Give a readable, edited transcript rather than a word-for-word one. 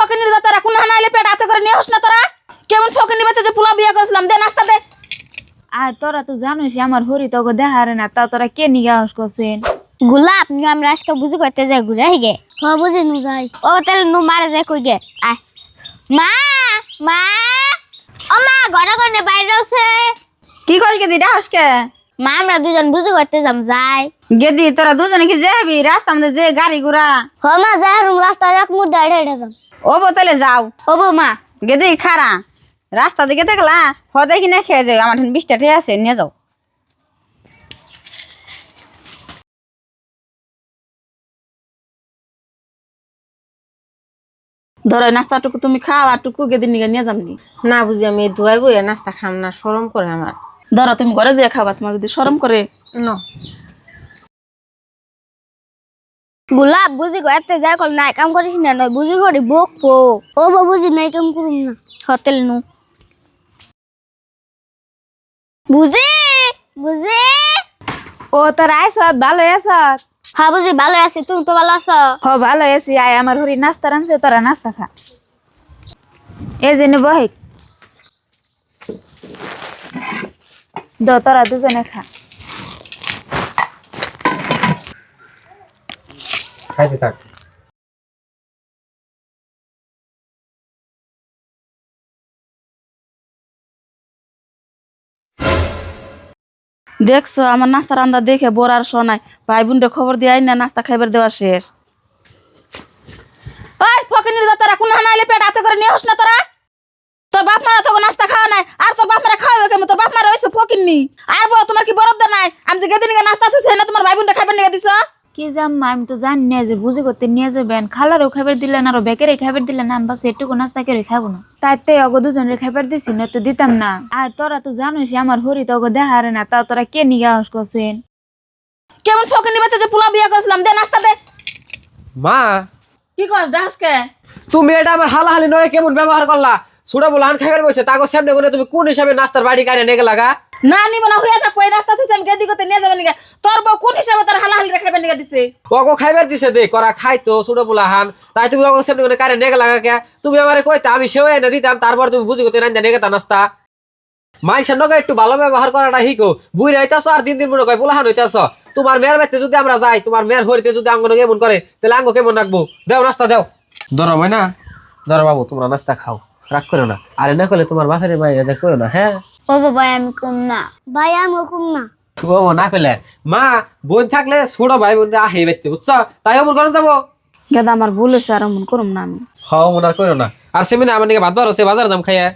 ফকিনির যতরা কোন হানাইলে পেট হাতে করে নিয়ে হস না তোরা কেমন ফকিনি বাচ্চা যে পোলা বিয়ে করেছিলাম দে নাস্তা দে। আর তোরা তো জানোস আমার হরি তোকে দেখারে না তা তোরা কে নিয়ে আস করছেন গোলাপ নু আমরা আজকে বুঝি করতে যাই ঘুরে হিগে হ বুঝি নু যাই ও তাহলে নু মারে যাই কই গে আয় মা মা ও মা ঘরে ঘরে বাইরে আছে কি কই গেদি ডাহসকে মা আমরা দুজন বুঝি করতে যাম যাই গেদি তোরা দুজনে কি যাবি রাস্তা মধ্যে যে গাড়ি ঘোড়া হ মা যাই রুম রাস্তা এক মুড দাঁড়িয়ে হেঁটে যাম ও বোতলে যাও ও বউ মা গেদি খারা রাস্তা দিকে দেখলা হ দেখি না খেয়ে যাও আমার 20টা ঠিক আছে নিয়ে যাও। ধরো নাস্তাটুকু তুমি খাও আর টুকু গেদিন নিয়ে যামনি না বুঝি আমি ধুয়াই বই নাস্তা খাম না শরম করে আমার ধরো তুমি ঘরে যেয়ে খাওয়া তোমার যদি শরম করে ন গোলাপ বুঝি করতে যাই কল নাই কাম করিস না নয় বুঝি হরি বকবো ও বউ বুঝি নাই কাম করুম না হোটেল নু বুঝি বুঝি ও তোরা আইস ভালো আছ হ্যাঁ বুঝি ভালো আছি তুমি তো ভালো আছো হ ভালো আছি আয় আমার হরি নাস্তা রানছে তোরা নাস্তা খা এই যে বহে তোরা দুজনে খা খাইতে থাক দেখছো আমার নাস্তা রান্দা দেখে বোরার শোনায় ভাই বোনটা খবর দিয়ে না নাস্তা খাইবার দেওয়া শেষ। ওই ফকিনির যতরা কোন হানাইলে পেট হাতে করে নিয়ে হস না তোরা তোর বাপ মারা তোকে নাস্তা খাওয়া নাই আর তোর বাপ মারা খাওয়াবে কেমন তোর বাপ মারা হয়েছে ফকিনি আর বউ তোমার কি বরাদ্দ নাই আমি যে গেদিন নাস্তা থুছে না তোমার ভাই বোনটা খাইবার নিয়ে দিছ কি জাম্মা আমি তো জানি না যে বুঝি করতে নিয়ে যাবেন খালারও খাবার দিলেন আরো বেকেরে খাবার দিলেন আমি ভাবছি এটুকু নাস্তা করে খাবো না তাইতে অগো দুজনের খাবার দিছি না তো দিতাম না আর তোরা তো জানোস আমার হরি তো দেখারে না তা তোরা কে নিয়ে আস করছেন কেমন ফকিনি বাচ্চা যে পোলা বিয়ে করেছিলাম দে নাস্তা দে। মা কি কস ডাহসকে তুমি এটা আমার হালাহালি নয় কেমন ব্যবহার করলা ছোট বলে আন খাইবার বসে তাকে সামনে গুনে তুমি কোন হিসাবে নাস্তার বাড়ি কারে নেগে লাগা না নিব না হইয়া থাকো এই নাস্তা থুছে আমি গেদি করতে নিয়ে যাবেন নিগা তোর বউ কোন হিসাবে তোর হালাহালি খাইবার নিগা দিছে ওগো খাইবার দিছে দে করা খাইতো ছোট বলা হান তাই তুমি ওগো সামনে গুনে কারে নেগে লাগা কে তুমি আমারে কইতা আমি সেও এনে দিতাম তারপর তুমি বুঝি করতে না নেগে তা নাস্তা মাইসের নগে একটু ভালো ব্যবহার করাটা শিখো বুই রাইতাছ আর দিন মনে কয় বলাহান হইতাছ তোমার মেয়ের বাড়িতে যদি আমরা যাই তোমার মেয়ের হরিতে যদি আঙ্গ কেমন করে তাহলে আঙ্গ কেমন রাখবো দেও নাস্তা দেও ধরো ভাই না ধরো বাবু তোমরা নাস্তা খাও রাগ করো না আরে না করলে তোমার বাপের মায়ের যা করো না হ্যাঁ ও ভাই আমি কম না ভাই আমি কম না ও না করলে মা বোন থাকলে ছোট ভাই বোনরা আহে বাইতে বুঝছো তাই অমন করেন যাবো গেদা আমার ভুল হয়েছে আর মন করুম না আমি হও মনে আর করো না আর সেমিনে আমার নিকে ভাত বার হচ্ছে বাজার যাম খাইয়া